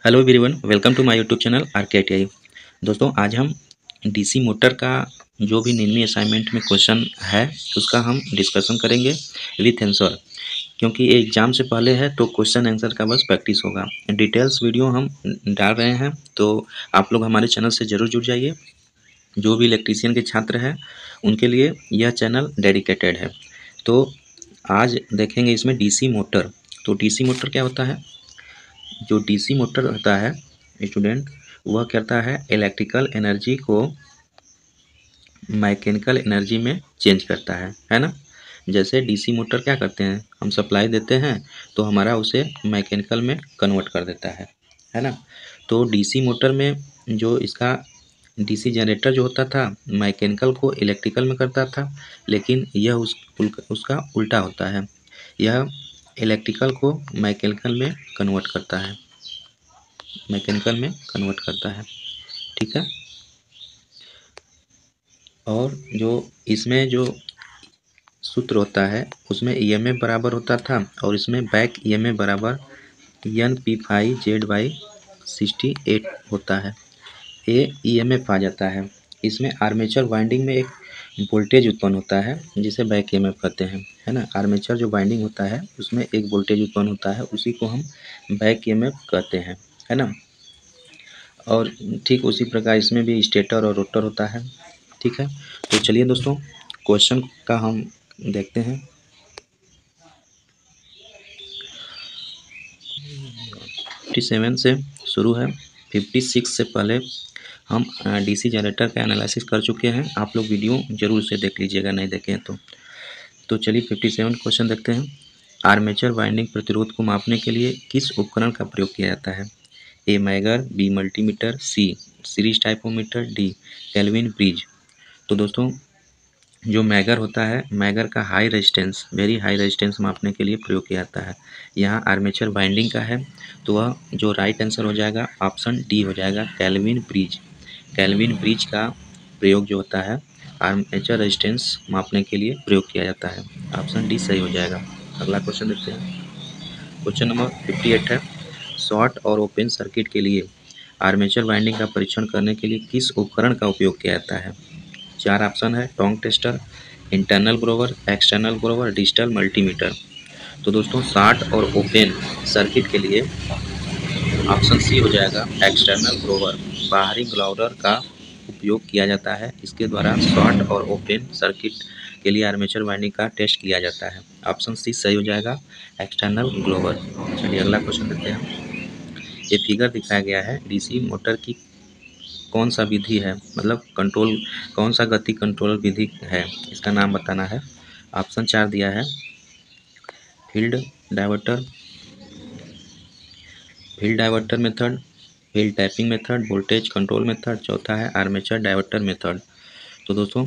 Hello everyone, welcome to my YouTube channel RKITI। दोस्तों, आज हम डीसी मोटर का जो भी निम्न असाइनमेंट में क्वेश्चन है उसका हम डिस्कशन करेंगे विथ आंसर। क्योंकि ये एग्ज़ाम से पहले है तो क्वेश्चन आंसर का बस प्रैक्टिस होगा। डिटेल्स वीडियो हम डाल रहे हैं तो आप लोग हमारे चैनल से ज़रूर जुड़ जाइए। जो भी इलेक्ट्रीशियन के छात्र हैं उनके लिए यह चैनल डेडिकेटेड है। तो आज देखेंगे इसमें डीसी मोटर। तो डीसी मोटर क्या होता है? जो डीसी मोटर होता है स्टूडेंट, वह करता है इलेक्ट्रिकल एनर्जी को मैकेनिकल एनर्जी में चेंज करता है ना। जैसे डीसी मोटर क्या करते हैं, हम सप्लाई देते हैं तो हमारा उसे मैकेनिकल में कन्वर्ट कर देता है ना। तो डीसी मोटर में जो इसका डीसी जनरेटर जो होता था मैकेनिकल को इलेक्ट्रिकल में करता था, लेकिन यह उसका उल्टा होता है। यह इलेक्ट्रिकल को मैकेनिकल में कन्वर्ट करता है। ठीक है। और जो इसमें जो सूत्र होता है उसमें ईएमएफ बराबर होता था और इसमें बैक ईएमएफ बराबर N/P⁴Z/68 होता है। ये ईएमएफ आ जाता है। इसमें आर्मेचर वाइंडिंग में एक वोल्टेज उत्पन्न होता है जिसे बैक ईएमएफ कहते हैं, है ना। आर्मेचर जो वाइंडिंग होता है उसमें एक वोल्टेज उत्पन्न होता है, उसी को हम बैक ईएमएफ कहते हैं, है ना। और ठीक उसी प्रकार इसमें भी स्टेटर और रोटर होता है। ठीक है। तो चलिए दोस्तों, क्वेश्चन का हम देखते हैं। 57 से शुरू है। 56 से पहले हम डीसी जनरेटर का एनालिसिस कर चुके हैं। आप लोग वीडियो जरूर से देख लीजिएगा, नहीं देखें तो चलिए 57 क्वेश्चन देखते हैं। आर्मेचर वाइंडिंग प्रतिरोध को मापने के लिए किस उपकरण का प्रयोग किया जाता है? ए मैगर, बी मल्टीमीटर, सी सीरीज टाइपोमीटर, डी केल्विन ब्रिज। तो दोस्तों, जो मैगर होता है, मैगर का high resistance, very high resistance मापने के लिए प्रयोग किया जाता है। यहाँ आर्मेचर वाइंडिंग का है तो वह जो राइट आंसर हो जाएगा ऑप्शन डी हो जाएगा, केल्विन ब्रिज। केल्विन ब्रिज का प्रयोग जो होता है आर्मेचर रेजिस्टेंस मापने के लिए प्रयोग किया जाता है। ऑप्शन डी सही हो जाएगा। अगला क्वेश्चन देखते हैं। क्वेश्चन नंबर 58 है। शॉर्ट और ओपन सर्किट के लिए आर्मेचर वाइंडिंग का परीक्षण करने के लिए किस उपकरण का उपयोग किया जाता है? 4 ऑप्शन है, tong tester, internal growler, external growler, digital multimeter. तो दोस्तों, शॉर्ट और ओपन सर्किट के लिए ऑप्शन सी हो जाएगा, एक्सटर्नल ग्रोवर। बाहरी ग्रोवर का उपयोग किया जाता है। इसके द्वारा शॉर्ट और ओपन सर्किट के लिए आर्मेचर वाइंडिंग का टेस्ट किया जाता है। ऑप्शन सी सही हो जाएगा, एक्सटर्नल ग्रोवर। चलिए अगला क्वेश्चन देखते हैं। ये फिगर दिखाया गया है, डीसी मोटर की कौन सा विधि है, मतलब कंट्रोल, कौन सा गति कंट्रोल विधि है, इसका नाम बताना है। ऑप्शन 4 दिया है, field diverter, method, field tapping method, voltage control method, चौथा है आर्मेचर डाइवर्टर मेथड। तो दोस्तों,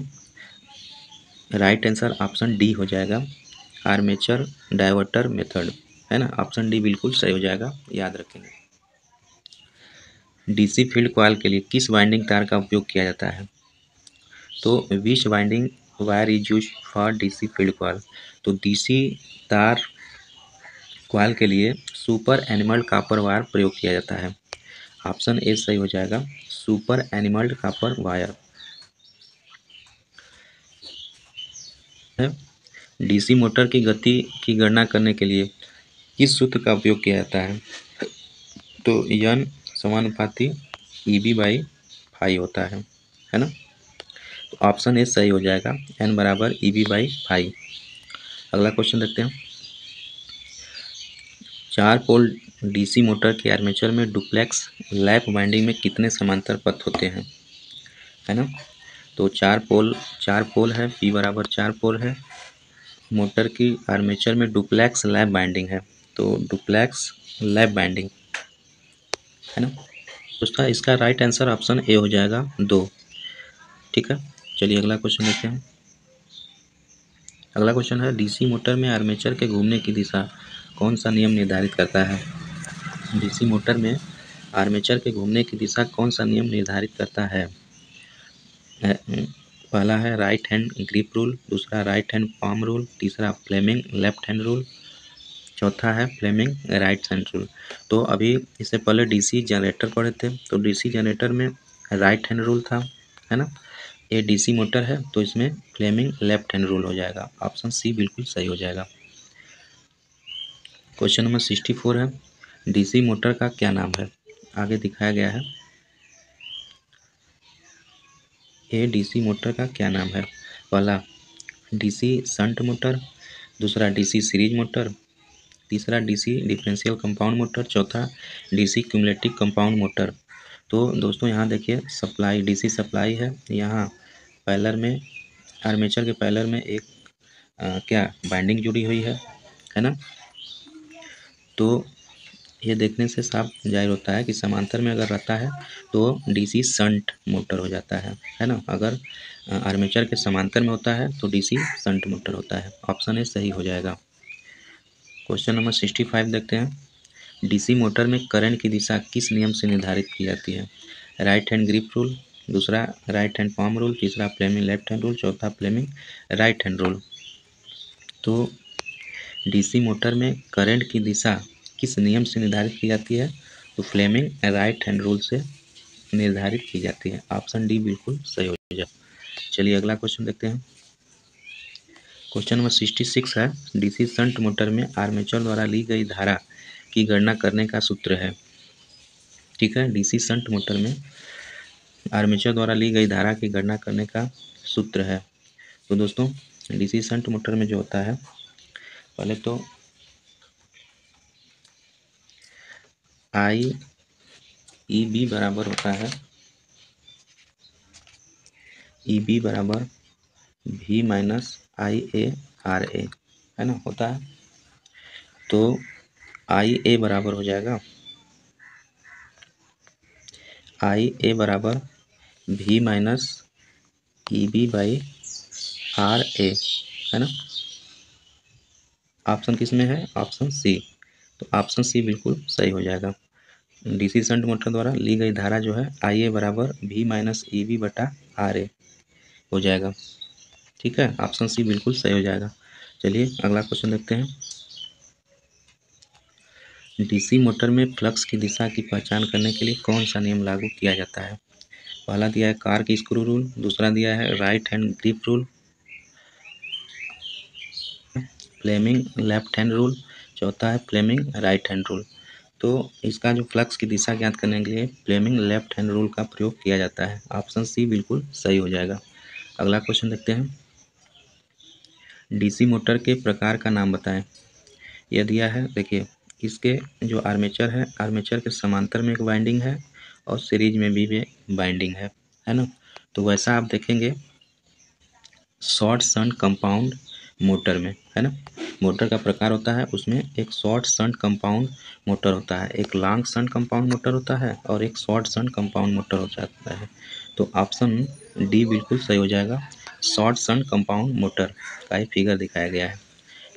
राइट आंसर ऑप्शन डी हो जाएगा, आर्मेचर डाइवर्टर मेथड, है ना। ऑप्शन डी बिल्कुल सही हो जाएगा, याद रखेंगे। डीसी फील्ड कॉइल के लिए किस वाइंडिंग तार का उपयोग किया जाता है? तो which winding wire is use for DC field coil. तो डीसी तार कॉइल के लिए सुपर एनिमल्ड कॉपर वायर प्रयोग किया जाता है। ऑप्शन ए सही हो जाएगा, सुपर एनिमल्ड कॉपर वायर है। डीसी मोटर की गति की गणना करने के लिए किस सूत्र का उपयोग किया जाता है? तो यन समानुपाती EB/φ होता है ना। तो ऑप्शन ए सही हो जाएगा, N बराबर EB/φ। अगला क्वेश्चन देखते हैं। 4 पोल डीसी मोटर के आर्मेचर में डुप्लेक्स लैप वाइंडिंग में कितने समांतर पथ होते हैं, है ना। तो 4 पोल है, P बराबर 4 पोल है। मोटर की आर्मेचर में डुप्लेक्स लैप वाइंडिंग है, तो डुप्लेक्स लैप वाइंडिंग, है ना। तो इसका राइट आंसर ऑप्शन ए हो जाएगा 2। ठीक है। चलिए अगला क्वेश्चन देखते हैं। अगला क्वेश्चन है, डीसी मोटर में आर्मेचर के घूमने की दिशा कौन सा नियम निर्धारित करता है? डीसी मोटर में आर्मेचर के घूमने की दिशा कौन सा नियम निर्धारित करता है? पहला है राइट हैंड ग्रिप रूल, दूसरा राइट हैंड पाम रूल, तीसरा फ्लेमिंग लेफ्ट हैंड रूल, चौथा है फ्लेमिंग राइट हैंड रूल। तो अभी इससे पहले डीसी जनरेटर पढ़े थे, तो डीसी जनरेटर में राइट हैंड रूल था, है ना। ये डीसी मोटर है तो इसमें फ्लेमिंग लेफ्ट हैंड रूल हो जाएगा। ऑप्शन सी बिल्कुल सही हो जाएगा। क्वेश्चन नंबर 64 है, डीसी मोटर का क्या नाम है। आगे दिखाया गया है, ये डीसी मोटर का क्या नाम है। पहला डीसी शंट मोटर, दूसरा डीसी सीरीज मोटर, तीसरा डीसी डिफरेंशियल कंपाउंड मोटर, चौथा डीसी क्यूमुलेटिव कंपाउंड मोटर। तो दोस्तों यहाँ देखिए सप्लाई डीसी सप्लाई है, यहाँ पैलर में आर्मेचर के पैलर में एक क्या बाइंडिंग जुड़ी हुई है ना। तो ये देखने से साफ जाहिर होता है कि समांतर में अगर रहता है तो डीसी शंट मोटर हो जाता है ना। अगर आर्मेचर के समांतर में होता है तो डीसी शंट मोटर होता है। ऑप्शन ए सही हो जाएगा। क्वेश्चन नंबर 65 देखते हैं, डीसी मोटर में करंट की दिशा किस नियम से निर्धारित की जाती है। राइट हैंड ग्रिप रूल, दूसरा राइट हैंड पाम रूल, तीसरा फ्लेमिंग लेफ्ट हैंड रूल, चौथा फ्लेमिंग राइट हैंड रूल। तो डीसी मोटर में करंट की दिशा किस नियम से निर्धारित की जाती है, तो फ्लेमिंग राइट हैंड रूल से निर्धारित की जाती है। ऑप्शन डी बिल्कुल सही हो जाए। चलिए अगला क्वेश्चन देखते हैं। क्वेश्चन नंबर 66 है, डीसी शंट मोटर में आर्मेचर द्वारा ली गई धारा की गणना करने का सूत्र है। ठीक है, डीसी शंट मोटर में आर्मेचर द्वारा ली गई धारा की गणना करने का सूत्र है। तो दोस्तों डीसी शंट मोटर में जो होता है, पहले तो आई ई बी बराबर होता है, ई बी बराबर V minus I A R A, है ना, होता है। तो आई ए बराबर हो जाएगा, आई ए बराबर V minus E B by R A, है ना। ऑप्शन किस में है, ऑप्शन सी। तो ऑप्शन सी बिल्कुल सही हो जाएगा। डीसी शंट मोटर द्वारा ली गई धारा जो है आई ए बराबर वी माइनस ई बी बटा आर ए हो जाएगा। ठीक है, ऑप्शन सी बिल्कुल सही हो जाएगा। चलिए अगला क्वेश्चन देखते हैं। डीसी मोटर में फ्लक्स की दिशा की पहचान करने के लिए कौन सा नियम लागू किया जाता है। पहला दिया है कार की स्क्रू रूल, दूसरा दिया है right hand grip rule, Fleming left hand rule, चौथा है फ्लेमिंग राइट हैंड रूल। तो इसका जो फ्लक्स की दिशा ज्ञात करने के लिए फ्लेमिंग लेफ्ट हैंड रूल का प्रयोग किया जाता है। ऑप्शन सी बिल्कुल सही हो जाएगा। अगला क्वेश्चन देखते हैं, डीसी मोटर के प्रकार का नाम बताएं। यह दिया है, देखिए इसके जो आर्मेचर है, आर्मेचर के समांतर में एक वाइंडिंग है और सीरीज में भी वाइंडिंग है ना। तो वैसा आप देखेंगे शॉर्ट शंट कंपाउंड मोटर में, है ना। मोटर का प्रकार होता है, उसमें एक शॉर्ट शंट कंपाउंड मोटर होता है, एक लॉन्ग शंट कंपाउंड मोटर होता है और एक शॉर्ट शंट कंपाउंड मोटर हो जाता है। तो ऑप्शन डी बिल्कुल सही हो जाएगा। शॉर्ट शंट कंपाउंड मोटर का ही फिगर दिखाया गया है।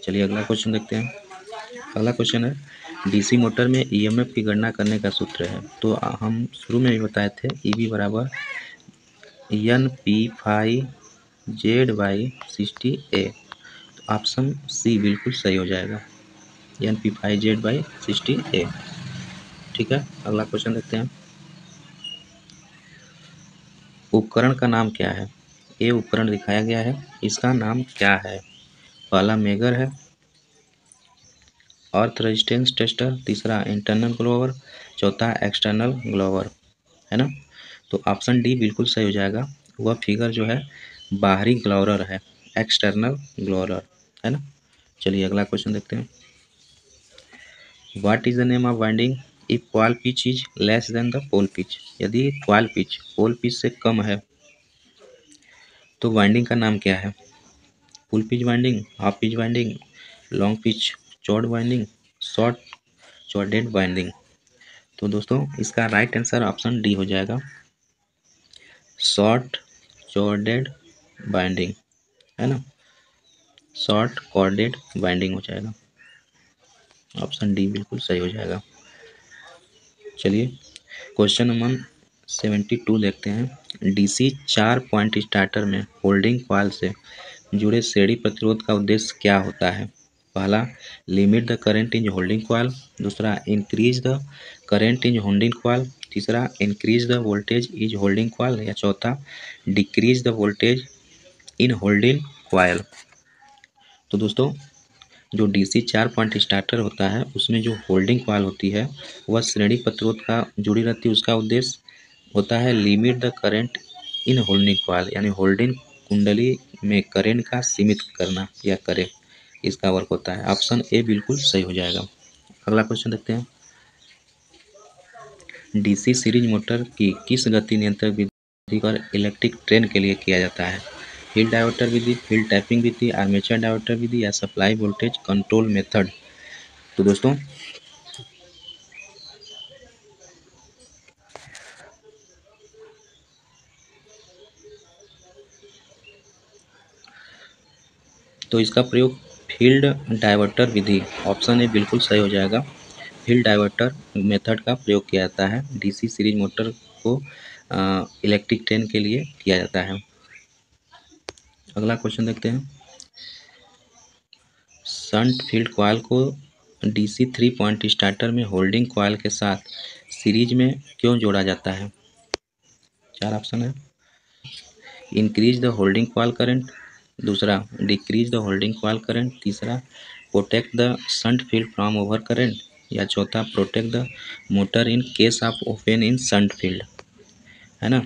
चलिए अगला क्वेश्चन देखते हैं। अगला क्वेश्चन है, डीसी मोटर में ईएमएफ की गणना करने का सूत्र है। तो हम शुरू में भी बताए थे, ईबी बराबर N P five Z by 60 A. तो ऑप्शन सी बिल्कुल सही हो जाएगा, N P five Z by 60 A. ठीक है, अगला क्वेश्चन देखते हैं। उपकरण का नाम क्या है। ये उपकरण दिखाया गया है, इसका नाम क्या है। पहला मेगर है, अर्थ रेजिस्टेंस टेस्टर, तीसरा इंटरनल ग्लोवर, चौथा एक्सटर्नल ग्लोवर, है ना। तो ऑप्शन डी बिल्कुल सही हो जाएगा। वह फिगर जो है बाहरी ग्लोवर है, एक्सटर्नल ग्लोवर, है ना। चलिए अगला क्वेश्चन देखते हैं। What is the name of winding if coil pitch is less than the pole pitch. यदि कॉइल पिच पोल पिच से कम है तो वाइंडिंग का नाम क्या है। Full pitch winding, half pitch winding, long pitch chord winding, short chorded winding. तो दोस्तों इसका राइट आंसर ऑप्शन डी हो जाएगा, शॉर्ट चौडेड वाइंडिंग, है ना। शॉर्ट कॉर्डेड वाइंडिंग हो जाएगा। ऑप्शन डी बिल्कुल सही हो जाएगा। चलिए क्वेश्चन नंबर 72 देखते हैं। डीसी 4 पॉइंट स्टार्टर में होल्डिंग कॉइल से जुड़े श्रेणी प्रतिरोध का उद्देश्य क्या होता है। पहला limit the current in holding coil, दूसरा increase the current in holding coil, तीसरा increase the voltage is holding coil, या चौथा decrease the voltage in holding coil. तो दोस्तों जो डीसी 4 पॉइंट स्टार्टर होता है उसमें जो होल्डिंग कॉइल होती है वह श्रेणी प्रतिरोध का जुड़ी रहती है। उसका उद्देश्य होता है limit the current in holding coil, यानी होल्डिंग कुंडली में करंट का सीमित करना या करे, इसका वर्क होता है। ऑप्शन ए बिल्कुल सही हो जाएगा। अगला क्वेश्चन देखते हैं। डीसी सीरीज मोटर की किस गति नियंत्रण विधि पर इलेक्ट्रिक ट्रेन के लिए किया जाता है? फील्ड डायवर्टर विधि, फील्ड टैपिंग विधि, आर्मेचर डायवर्टर विधि, या सप्लाई वोल्टेज कंट्रोल मेथड। तो दोस्तों तो इसका प्रयोग field diverter Vidhi, option A बिल्कुल सही हो जाएगा। फील्ड डायवर्टर मेथड का प्रयोग किया जाता है डीसी सीरीज मोटर को इलेक्ट्रिक ट्रेन के लिए किया जाता है। अगला क्वेश्चन देखते हैं। शंट फील्ड कॉइल को डीसी 3 पॉइंट स्टार्टर में होल्डिंग कॉइल के साथ सीरीज में क्यों जोड़ा जाता है? चार ऑप्शन है। Increase the holding coil current, दूसरा decrease the holding coil current, तीसरा protect the shunt field from over current, या चौथा protect the motor in case of open in shunt field, है ना।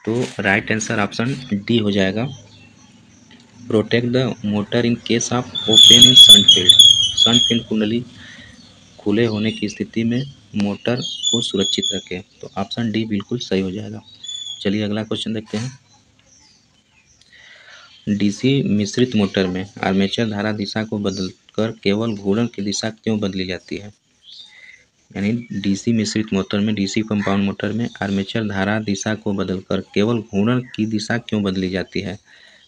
तो राइट आंसर ऑप्शन डी हो जाएगा, protect the motor in case of open in shunt field. Shunt field कुंडली खुले होने की स्थिति में मोटर को सुरक्षित रखें। तो ऑप्शन डी बिल्कुल सही हो जाएगा। चलिए अगला क्वेश्चन देखते हैं। डीसी मिश्रित मोटर में आर्मेचर धारा दिशा को बदलकर केवल घूर्णन की दिशा क्यों बदली जाती है? यानी डीसी मिश्रित मोटर में, डीसी कंपाउंड मोटर में आर्मेचर धारा दिशा को बदलकर केवल घूर्णन की दिशा क्यों बदली जाती है?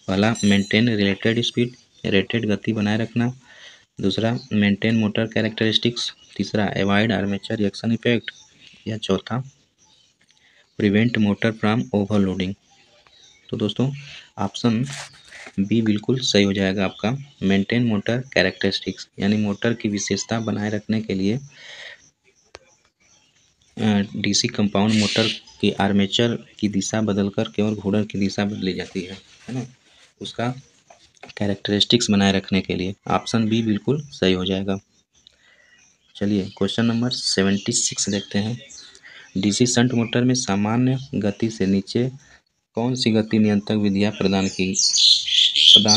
पहला मेंटेन रिलेटेड स्पीड, रेटेड गति बनाए रखना, दूसरा मेंटेन मोटर कैरेक्टरिस्टिक्स, तीसरा अवॉइड आर्मेचर रिएक्शन इफेक्ट, या चौथा प्रिवेंट मोटर फ्रॉम ओवरलोडिंग। तो दोस्तों ऑप्शन बी बिल्कुल सही हो जाएगा आपका, मेंटेन मोटर कैरेक्टरिस्टिक्स, यानी मोटर की विशेषता बनाए रखने के लिए डीसी कंपाउंड मोटर की आर्मेचर की दिशा बदलकर केवल घूर्णन की दिशा बदली जाती है ना, उसका कैरेक्टरिस्टिक्स बनाए रखने के लिए। ऑप्शन बी बिल्कुल सही हो जाएगा। चलिए क्वेश्चन नंबर 76 देखते हैं। डीसी शंट मोटर में सामान्य गति से नीचे कौन सी गति नियंत्रण विधियाँ प्रदान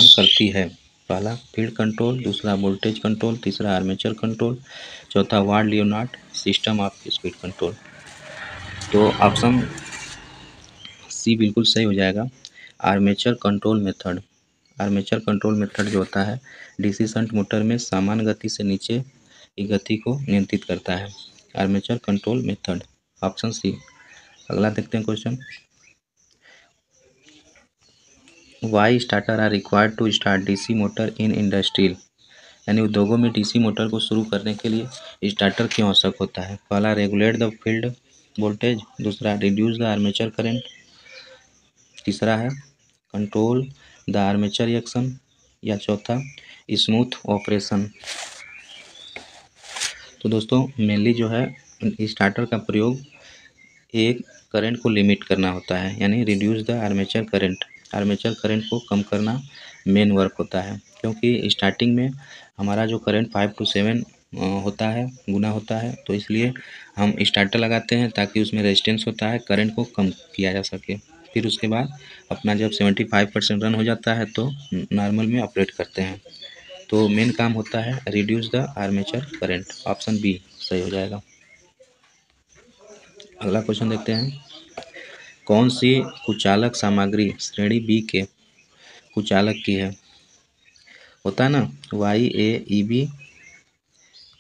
करती है? पहला फील्ड कंट्रोल, दूसरा वोल्टेज कंट्रोल, तीसरा आर्मेचर कंट्रोल, चौथा ward Leonard system of speed control. तो ऑप्शन सी बिल्कुल सही हो जाएगा, armature control method. Armature control method जो होता है डीसी शंट मोटर में सामान्य गति से नीचे की गति को नियंत्रित करता है, armature control method, option C. अगला देखते हैं question. Why starters are required to start DC motor in industrial, यानी उद्योगों में डीसी मोटर को शुरू करने के लिए स्टार्टर क्यों आवश्यक होता है? पहला रेगुलेट द फील्ड वोल्टेज, दूसरा रिड्यूस द आर्मेचर करंट, तीसरा है कंट्रोल द आर्मेचर रिएक्शन, या चौथा स्मूथ ऑपरेशन। तो दोस्तों मेनली जो है स्टार्टर का प्रयोग एक करंट को लिमिट करना होता है, यानी reduce the armature current, armature current को कम करना मेन वर्क होता है। क्योंकि स्टार्टिंग में हमारा जो करंट 5 to 7 होता है, गुना होता है, तो इसलिए हम स्टार्टर लगाते हैं ताकि उसमें रेजिस्टेंस होता है, करंट को कम किया जा सके। फिर उसके बाद अपना जब 75% रन हो जाता है तो नॉर्मल में ऑपरेट करते हैं। तो मेन काम होता है reduce the armature current, option B सही हो जाएगा। अगला क्वेश्चन देखते हैं। कौन सी कुचालक सामग्री श्रेणी बी के कुचालक की है? होता है ना Y A E B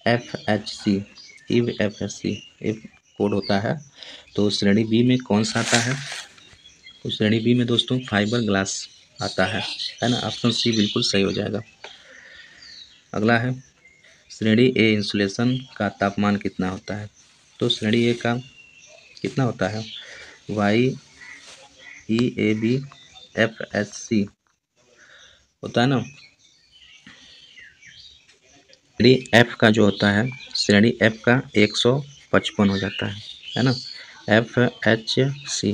F H C, I F S C if code होता है, तो श्रेणी बी में कौन सा आता है? तो श्रेणी बी में दोस्तों फाइबर ग्लास आता है ना, ऑप्शन सी बिल्कुल सही हो जाएगा। अगला है श्रेणी ए इंसुलेशन का तापमान कितना होता है? तो श्रेणी ए का कितना होता है? Y E A B F S C होता है ना, एफ का जो होता है, श्रेणी एफ का 155 हो जाता है ना। एफ एच सी,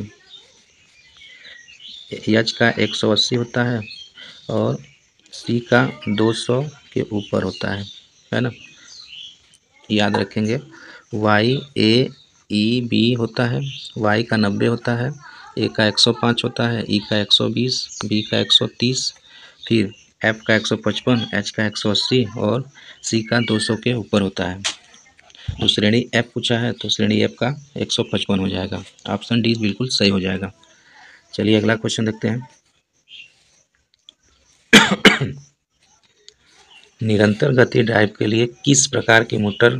एच का 180 होता है और सी का 200 के ऊपर होता है ना। याद रखेंगे। वाई ए ई बी होता है, वाई का 90 होता है, ए का 105 होता है, ई का 120, बी का 130, फिर एफ का 155, एच का 180 और सी का 200 के ऊपर होता है। तो श्रेणी एफ पूछा है तो श्रेणी एफ का 155 हो जाएगा। ऑप्शन डी बिल्कुल सही हो जाएगा। चलिए अगला क्वेश्चन देखते हैं। निरंतर गति ड्राइव के लिए किस प्रकार के मोटर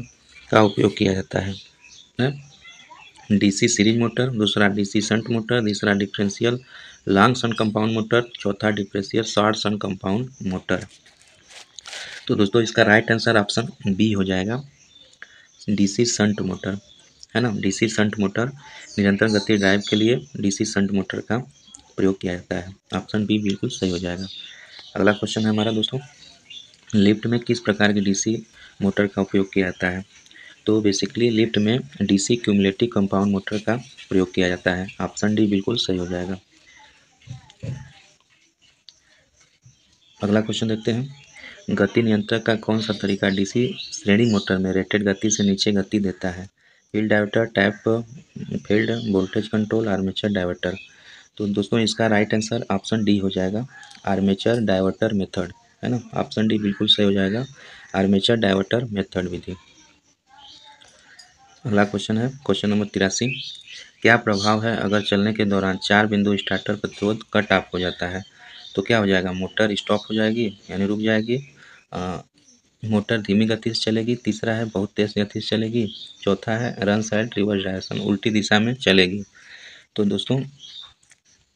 का उपयोग किया जाता है? डीसी सीरीज मोटर, दूसरा डीसी शंट मोटर, तीसरा differential long shunt compound motor, चौथा differential short shunt compound motor. तो दोस्तों इसका राइट आंसर ऑप्शन बी हो जाएगा, डीसी शंट मोटर, है ना। डीसी शंट मोटर निरंतर गति ड्राइव के लिए डीसी शंट मोटर का प्रयोग किया जाता है। ऑप्शन बी बिल्कुल सही हो जाएगा। अगला क्वेश्चन है हमारा दोस्तों, लिफ्ट में किस प्रकार की डीसी मोटर का उपयोग किया जाता है? तो बेसिकली लिफ्ट में डीसी क्यूमुलेटिव कंपाउंड मोटर का प्रयोग किया जाता है। ऑप्शन डी बिल्कुल सही हो जाएगा। अगला क्वेश्चन देखते हैं, गति नियंत्रक का कौन सा तरीका डीसी श्रेणी मोटर में रेटेड गति से नीचे गति देता है? Field diverter, tap field voltage control, armature diverter. तो दोस्तों इसका राइट आंसर ऑप्शन डी हो जाएगा, आर्मेचर डाइवर्टर मेथड, है ना। ऑप्शन डी बिल्कुल सही हो जाएगा, आर्मेचर डाइवर्टर मेथड विधि। अगला क्वेश्चन है क्वेश्चन नंबर 83, क्या प्रभाव है अगर चलने के दौरान 4 बिंदु स्टार्टर प्रतिरोध कट ऑफ हो जाता है? तो क्या हो जाएगा, मोटर स्टॉप हो जाएगी यानी रुक जाएगी, मोटर धीमी गति से चलेगी, तीसरा है बहुत तेज गति से चलेगी, चौथा है रन साइड रिवर्स डायरेक्शन, उल्टी दिशा में चलेगी। तो दोस्तों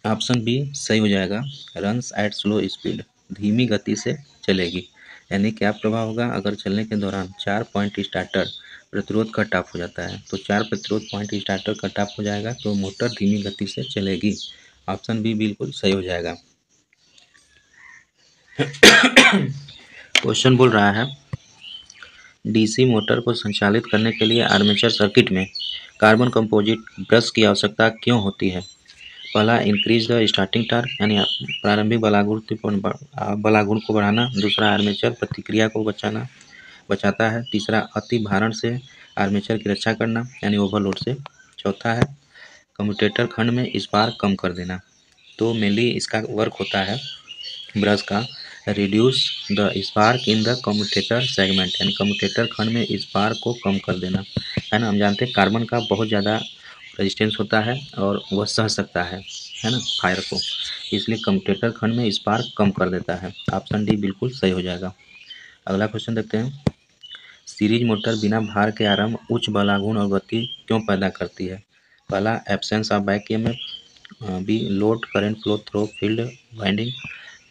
ऑप्शन बी सही हो जाएगा, रन्स एट स्लो स्पीड, धीमी गति से चलेगी। यानी क्या प्रभाव होगा अगर चलने के दौरान 4 पॉइंट स्टार्टर प्रतिरोध कट ऑफ हो जाता है? तो 4 प्रतिरोध पॉइंट स्टार्टर कट ऑफ हो जाएगा तो मोटर धीमी गति से चलेगी। ऑप्शन बी बिल्कुल सही हो जाएगा। क्वेश्चन बोल रहा है, डीसी मोटर को संचालित करने के लिए आर्मेचर सर्किट में कार्बन कंपोजिट ब्रश की आवश्यकता क्यों होती है? पहला, इंक्रीज द स्टार्टिंग टार्क यानी प्रारंभिक बलागुण को बढ़ाना, दूसरा आर्मेचर प्रतिक्रिया को बचाता है, तीसरा अति भारण से आर्मेचर की रक्षा करना यानी ओवरलोड से, चौथा है कम्यूटेटर खंड में स्पार्क कम कर देना। तो मेनली इसका वर्क होता है ब्रश का, reduce the spark in the commutator segment यानी कम्यूटेटर खंड में स्पार्क को कम कर देना, है ना। हम जानते हैं कार्बन का बहुत ज़्यादा रेजिस्टेंस होता है और वह सह सकता है ना फायर को, इसलिए कम्यूटेटर खंड में स्पार्क कम कर देता है। ऑप्शन डी बिल्कुल सही हो जाएगा। अगला क्वेश्चन देखते हैं, सीरीज मोटर बिना भार के आरंभ उच्च बलागुण और गति क्यों पैदा करती है? पहला, absence of back EMF, B load current flow through field winding,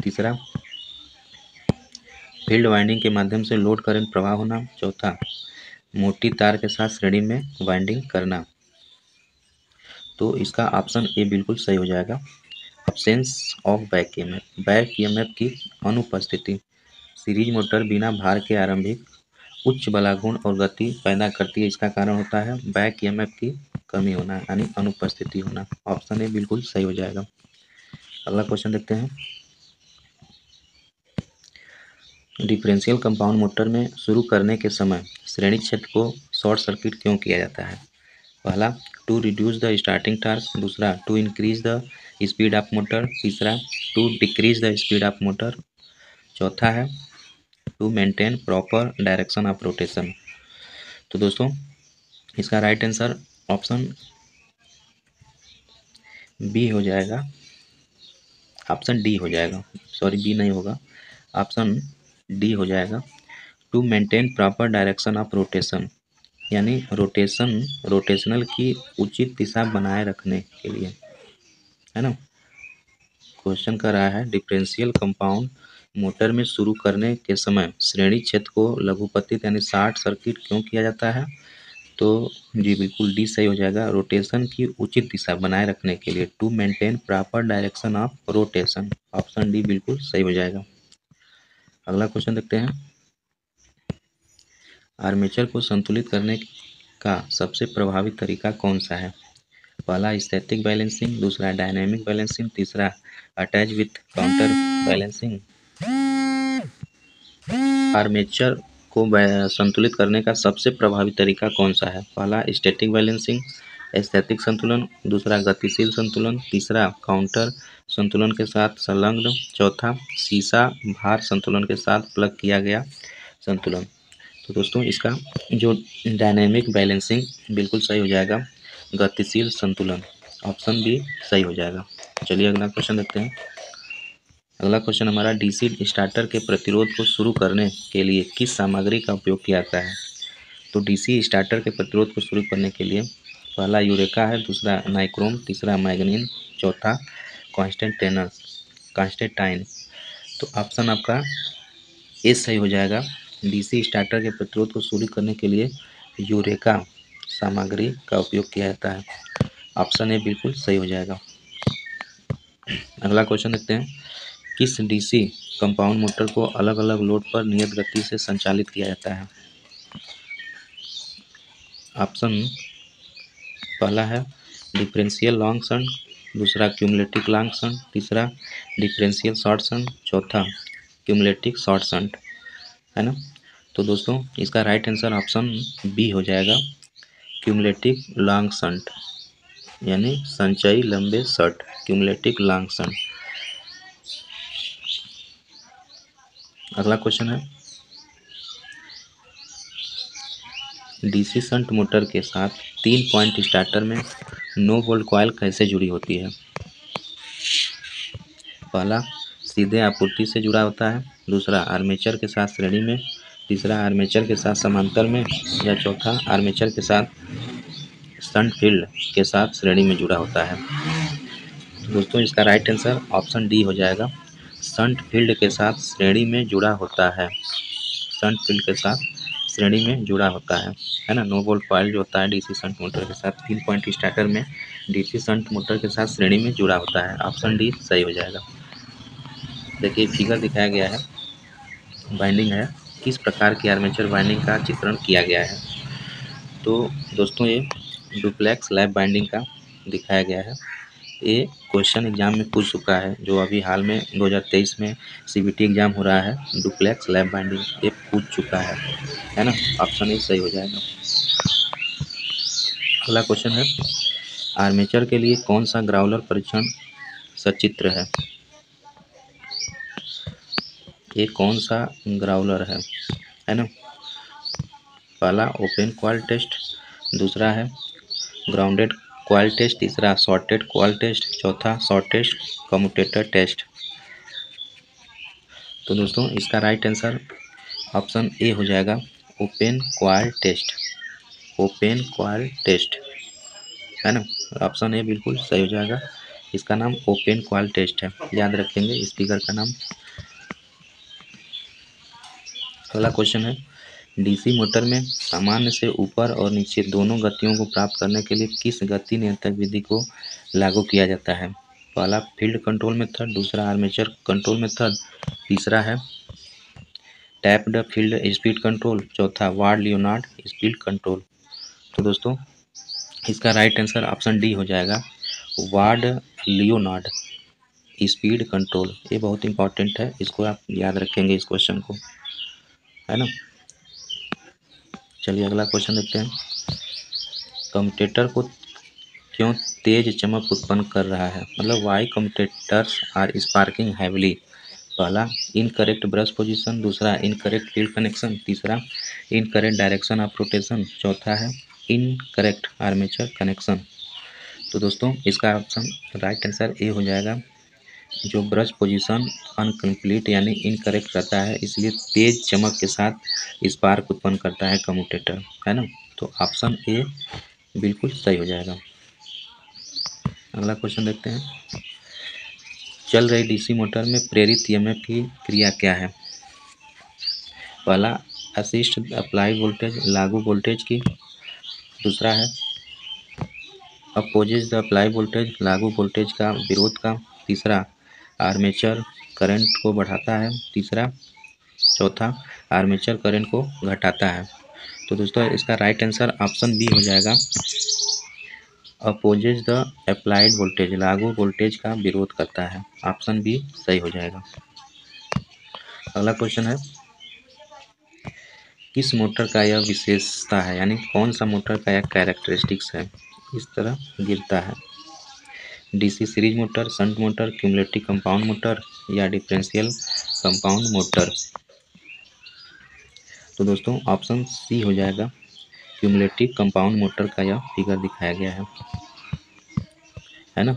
तीसरा फील्ड वाइंडिंग के माध्यम से लोड करंट प्रवाह होना, चौथा मोटी तार के साथ श्रेणी में वाइंडिंग करना। तो इसका ऑप्शन ए बिल्कुल सही हो जाएगा, एब्सेंस ऑफ बैक ईएमएफ की अनुपस्थिति। सीरीज मोटर बिना भार के आरंभिक उच्च बलागुण और गति पैदा करती है, इसका कारण होता है बैक ईएमएफ की कमी होना यानी अनुपस्थिति होना। ऑप्शन ए बिल्कुल सही हो जाएगा। अगला क्वेश्चन देखते हैं, डिफरेंशियल कंपाउंड मोटर में शुरू करने के समय श्रेणी क्षेत्र को शॉर्ट सर्किट क्यों किया जाता है? पहला, to reduce the starting torque, दूसरा to increase the speed of motor, तीसरा to decrease the speed of motor, चौथा है to maintain proper direction of rotation. तो दोस्तों इसका राइट आंसर ऑप्शन बी हो जाएगा, ऑप्शन डी हो जाएगा, सॉरी बी नहीं होगा, ऑप्शन डी हो जाएगा, to maintain proper direction of rotation यानी रोटेशनल की उचित दिशा बनाए रखने के लिए, है ना। क्वेश्चन कर रहा है, डिफरेंशियल कंपाउंड मोटर में शुरू करने के समय श्रेणी क्षेत्र को लघुपतित यानी शॉर्ट सर्किट क्यों किया जाता है? तो जी बिल्कुल डी सही हो जाएगा, रोटेशन की उचित दिशा बनाए रखने के लिए, to maintain proper direction of rotation. Option D बिल्कुल सही हो जाएगा। अगला क्वेश्चन देखते हैं, आर्मेचर को संतुलित करने का सबसे प्रभावी तरीका कौन सा है? पहला स्टैटिक बैलेंसिंग, दूसरा डायनेमिक बैलेंसिंग, तीसरा attach with counter balancing. Armature को संतुलित करने का सबसे प्रभावी तरीका कौन सा है? पहला स्टैटिक बैलेंसिंग, स्थैतिक संतुलन, दूसरा गतिशील संतुलन, तीसरा काउंटर संतुलन के साथ संलग्न, चौथा सीसा भार संतुलन के साथ प्लग किया गया संतुलन। तो दोस्तों इसका जो डायनेमिक बैलेंसिंग बिल्कुल सही हो जाएगा, गतिशील संतुलन ऑप्शन बी सही हो जाएगा। चलिए अगला क्वेश्चन देखते हैं। अगला क्वेश्चन हमारा डीसी स्टार्टर के प्रतिरोध को शुरू करने के लिए किस सामग्री का उपयोग किया जाता है? तो डीसी स्टार्टर के प्रतिरोध को शुरू करने के लिए पहला यूरेका है, दूसरा नाइक्रोम, तीसरा मैग्नीन, चौथा कांस्टेंटाइन। तो ऑप्शन आपका ए सही हो जाएगा। डीसी स्टार्टर के प्रतिरोध को शुरू करने के लिए यूरेका सामग्री का उपयोग किया जाता है। ऑप्शन ए बिल्कुल सही हो जाएगा। अगला क्वेश्चन देखते हैं। किस डीसी कंपाउंड मोटर को अलग अलग लोड पर नियत गति से संचालित किया जाता है? ऑप्शन पहला है डिफरेंशियल लॉन्ग शंट, दूसरा क्यूमुलेटिव लॉन्ग शंट, तीसरा डिफरेंशियल शॉर्ट शंट, चौथा क्यूमुलेटिव शॉर्ट शंट, है ना। तो दोस्तों इसका राइट आंसर ऑप्शन बी हो जाएगा, क्यूमुलेटिव लॉन्ग शंट, यानी संचयी लंबे शंट, क्यूमुलेटिव लॉन्ग शंट। अगला क्वेश्चन है, डीसी शंट मोटर के साथ 3 पॉइंट स्टार्टर में नो वोल्ट कॉइल कैसे जुड़ी होती है? पहला सीधे आपूर्ति से जुड़ा होता है, दूसरा आर्मेचर के साथ श्रेणी में, तीसरा आर्मेचर के साथ समांतर में, या चौथा आर्मेचर के साथ शंट फील्ड के साथ श्रेणी में जुड़ा होता है। तो दोस्तों इसका राइट आंसर ऑप्शन डी हो जाएगा, शंट फील्ड के साथ श्रेणी में जुड़ा होता है। शंट फील्ड के साथ श्रेणी में जुड़ा होता है ना। नो वोल्ट कॉइल जो होता है डीसी शंट मोटर के साथ 3 पॉइंट स्टार्टर में डीसी शंट मोटर के साथ श्रेणी में जुड़ा होता है। ऑप्शन डी सही हो जाएगा। देखिए फिगर दिखाया गया है, बाइंडिंग है, किस प्रकार की आर्मेचर बाइंडिंग का चित्रण किया गया है? तो दोस्तों ये डुप्लेक्स लैप बाइंडिंग का दिखाया गया है। ये क्वेश्चन एग्जाम में पूछ चुका है, जो अभी हाल में 2023 में सीबीटी एग्जाम हो रहा है, डुप्लेक्स लैप बाइंडिंग ये पूछ चुका है ना। ऑप्शन ए सही हो जाएगा। अगला क्वेश्चन है, आर्मेचर के लिए कौन सा ग्राउलर परीक्षण सचित्र है? ये कौन सा ग्राउलर है ना। पहला ओपन कॉइल टेस्ट, दूसरा है ग्राउंडेड कॉइल टेस्ट, तीसरा शॉर्टेड कॉइल टेस्ट, चौथा शॉर्टेस्ट कम्यूटेटर टेस्ट। तो दोस्तों इसका राइट आंसर ऑप्शन ए हो जाएगा, open coil test, open coil test, है ना। ऑप्शन ए बिल्कुल सही हो जाएगा। इसका नाम ओपन कॉइल टेस्ट है, याद रखेंगे इस फिगर का नाम। अगला क्वेश्चन है, डीसी मोटर में सामान्य से ऊपर और नीचे दोनों गतियों को प्राप्त करने के लिए किस गति नियंत्रण विधि को लागू किया जाता है? पहला फील्ड कंट्रोल मेथड, दूसरा आर्मेचर कंट्रोल मेथड, तीसरा है टैप्ड फील्ड स्पीड कंट्रोल, चौथा वार्ड लियोनार्ड स्पीड कंट्रोल। तो दोस्तों इसका राइट आंसर ऑप्शन डी हो जाएगा, वार्ड लियोनार्ड स्पीड कंट्रोल। ये बहुत इंपॉर्टेंट है, इसको आप याद रखेंगे इस क्वेश्चन को, है ना। चलिए अगला क्वेश्चन देखते हैं। कम्यूटेटर को क्यों तेज चमक उत्पन्न कर रहा है? मतलब why commutators are sparking heavily. पहला इनकरेक्ट ब्रश पोजीशन, दूसरा इनकरेक्ट फील्ड कनेक्शन, तीसरा इनकरेक्ट डायरेक्शन ऑफ रोटेशन, चौथा है इनकरेक्ट आर्मेचर कनेक्शन। तो दोस्तों इसका ऑप्शन राइट आंसर ए हो जाएगा, जो ब्रश पोजीशन अनकम्प्लीट यानी इनकरेक्ट रहता है, इसलिए तेज चमक के साथ स्पार्क उत्पन्न करता है कम्यूटेटर, है ना। तो ऑप्शन ए बिल्कुल सही हो जाएगा। अगला क्वेश्चन देखते हैं, चल रही डीसी मोटर में प्रेरित ईएमएफ की क्रिया क्या है? पहला असिस्ट अप्लाई वोल्टेज, लागू वोल्टेज की, दूसरा है अपोजिट द अप्लाई वोल्टेज, लागू वोल्टेज का विरोध का, तीसरा आर्मेचर करंट को बढ़ाता है, चौथा आर्मेचर करंट को घटाता है। तो दोस्तों इसका राइट आंसर ऑप्शन बी हो जाएगा, अपोजेज द अप्लाइड वोल्टेज, लागू वोल्टेज का विरोध करता है। ऑप्शन बी सही हो जाएगा। अगला क्वेश्चन है, किस मोटर का यह विशेषता है, यानी कौन सा मोटर का यह कैरेक्टरिस्टिक्स है, इस तरह गिरता है। DC series motor, shunt motor, cumulative compound motor या डिफरेंशियल कंपाउंड मोटर। तो दोस्तों ऑप्शन सी हो जाएगा, क्यूमुलेटिव कंपाउंड मोटर का यह फिगर दिखाया गया है ना।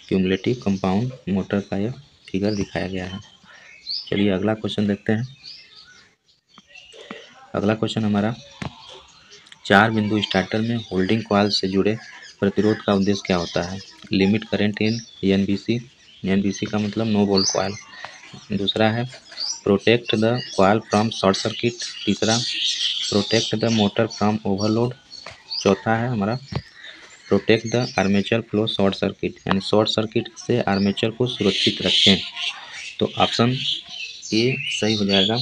क्यूमुलेटिव कंपाउंड मोटर का यह फिगर दिखाया गया है। चलिए अगला क्वेश्चन देखते हैं। अगला क्वेश्चन हमारा, 4 बिंदु स्टार्टर में होल्डिंग कॉइल से जुड़े प्रतिरोध का उद्देश्य क्या होता है। Limit current in NBC, NBC का मतलब नो वोल्ट कॉइल। दूसरा है protect the coil from short circuit. तीसरा protect the motor from overload. चौथा है हमारा protect the armature flow short circuit, यानी शॉर्ट सर्किट से आर्मेचर को सुरक्षित रखें। तो ऑप्शन ए सही हो जाएगा,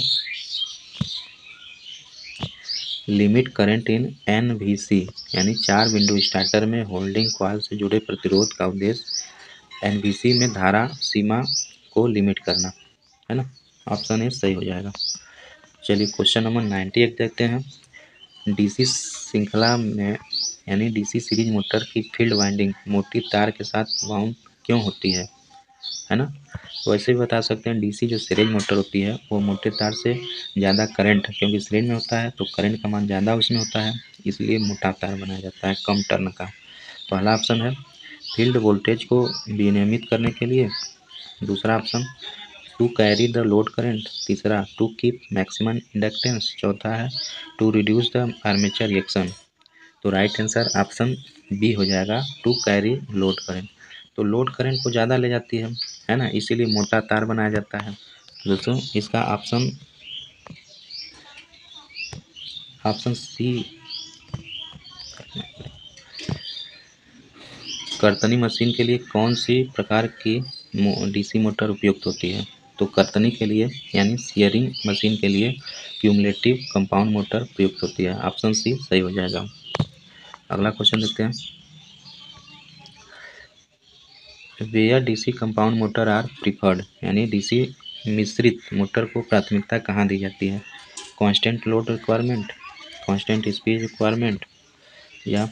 लिमिट करंट इन एनवीसी, यानी 4 बिंदु स्टार्टर में होल्डिंग कॉइल से जुड़े प्रतिरोध का उद्देश्य एनवीसी में धारा सीमा को लिमिट करना है ना। ऑप्शन ए सही हो जाएगा। चलिए क्वेश्चन नंबर 98 देखते हैं। डीसी श्रृंखला में यानी डीसी सीरीज मोटर की फील्ड वाइंडिंग मोटी तार के साथ वाउंड क्यों होती है ना। तो ऐसे भी बता सकते हैं, डीसी जो सीरीज मोटर होती है वो मोटे तार से ज़्यादा करंट, क्योंकि सीरीज में होता है तो करंट का मान ज़्यादा उसमें होता है, इसलिए मोटा तार बनाया जाता है कम टर्न का। पहला ऑप्शन है फील्ड वोल्टेज को विनियमित करने के लिए। दूसरा option to carry the load current. तीसरा टू कीप मैक्सिमम इंडक्टेंस। चौथा है to reduce the armature reaction. तो राइट आंसर ऑप्शन बी हो जाएगा, टू कैरी लोड करंट। तो लोड करंट को ज़्यादा ले जाती है ना, इसीलिए मोटा तार बनाया जाता है। दोस्तों इसका ऑप्शन सी, कर्तनी मशीन के लिए कौन सी प्रकार की डीसी मोटर उपयुक्त होती है। तो कर्तनी के लिए यानी सीयरिंग मशीन के लिए क्यूमुलेटिव कंपाउंड मोटर उपयुक्त होती है। ऑप्शन सी सही हो जाएगा। अगला क्वेश्चन देखते हैं, where DC compound motor are preferred, यानी डीसी मिश्रित मोटर को प्राथमिकता कहाँ दी जाती है। Constant load requirement, constant speed requirement, या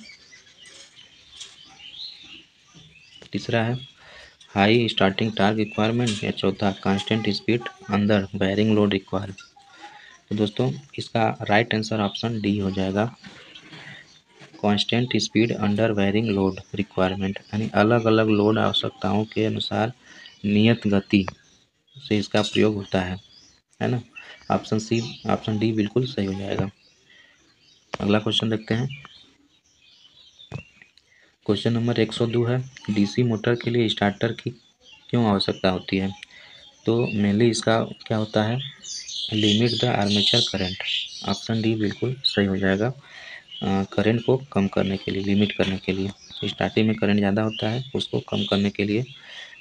तीसरा है हाई स्टार्टिंग टार्क रिक्वायरमेंट, या चौथा constant speed under varying load require. तो दोस्तों इसका राइट आंसर ऑप्शन डी हो जाएगा, constant speed under varying load requirement, यानी अलग अलग लोड आवश्यकताओं के अनुसार नियत गति से इसका प्रयोग होता है ना। ऑप्शन सी, ऑप्शन डी बिल्कुल सही हो जाएगा। अगला क्वेश्चन देखते हैं। क्वेश्चन नंबर 102 है, डीसी मोटर के लिए स्टार्टर की क्यों आवश्यकता होती है। तो मेनली इसका क्या होता है, limit the armature current. Option D बिल्कुल सही हो जाएगा, करंट को कम करने के लिए, लिमिट करने के लिए। स्टार्टिंग में करंट ज़्यादा होता है, उसको कम करने के लिए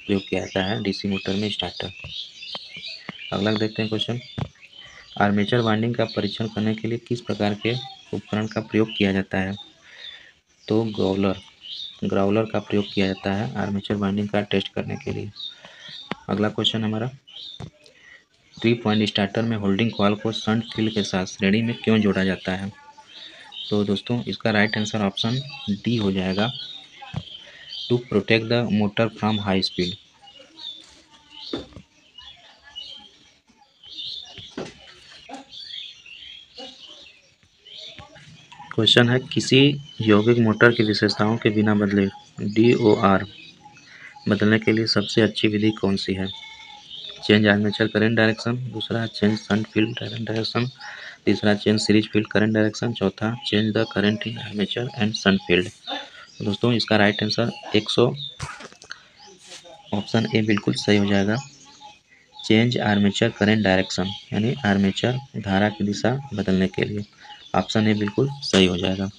प्रयोग किया जाता है डीसी मोटर में स्टार्टर। अगला देखते हैं क्वेश्चन, आर्मेचर वाइंडिंग का परीक्षण करने के लिए किस प्रकार के उपकरण का प्रयोग किया जाता है। तो ग्राउलर का प्रयोग किया जाता है आर्मेचर वाइंडिंग का टेस्ट करने के लिए। अगला क्वेश्चन हमारा, 3 पॉइंट स्टार्टर में होल्डिंग कॉइल को शंट फील्ड के साथ श्रेणी में क्यों जोड़ा जाता है। तो दोस्तों इसका राइट आंसर ऑप्शन डी हो जाएगा, to protect the motor from high speed. Question है, किसी यौगिक मोटर की विशेषताओं के बिना बदले DOR बदलने के लिए सबसे अच्छी विधि कौन सी है। चेंज आर्मेचर करंट डायरेक्शन, दूसरा चेंज शंट फील्ड डायरेक्शन, तीसरा change series field current direction, चौथा change the current in armature and shunt field. तो दोस्तों इसका राइट आंसर 100 ऑप्शन ए बिल्कुल सही हो जाएगा, चेंज आर्मेचर करंट डायरेक्शन, यानी आर्मेचर धारा की दिशा बदलने के लिए। ऑप्शन ए बिल्कुल सही हो जाएगा।